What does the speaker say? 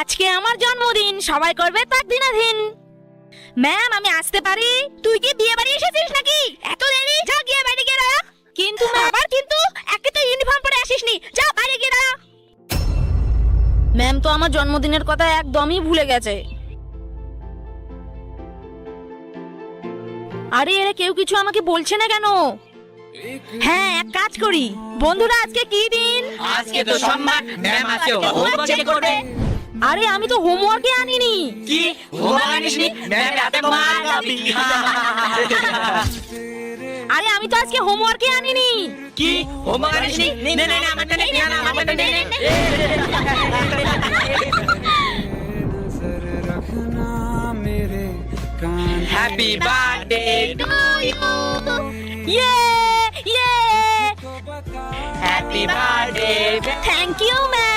আজকে আমার জন্মদিন, সবাই করবে তাক দিনাধীন। ম্যাম, আমি আসতে পারি? তুই কি বিয়ে বাড়ি এসেছিস নাকি? এত দেরি, যা গিয়ে বাইরে গিয়ে দাঁড়া। কিন্তু আবার কিন্তু একে তো ইউনিফর্ম পরে আসিসনি, যা বাইরে গিয়ে দাঁড়া। ম্যাম তো আমার জন্মদিনের কথা একদমই ভুলে গেছে। আরে এরা কেউ কিছু আমাকে বলছে না কেন? হ্যাঁ, এক কাজ করি। বন্ধুরা, আজকে কি দিন? আজকে তো সোমবার, ম্যাম আজকে হোমওয়ার্ক চেক করবে। আরে আমি তো হোমওয়ার্কে আনিনি। কি হোমওয়ার্ক আনিসনি? ম্যাম হাতে মার খাবি। আরে আমি তো আজকে হোমওয়ার্কে আনিনি। কি হোমওয়ার্ক আনিসনি? নে নে নে আমারটা নে, না আমারটা নে নে। Happy birthday to you. ইয়ে ইয়ে। Happy birthday. Thank you ma'am.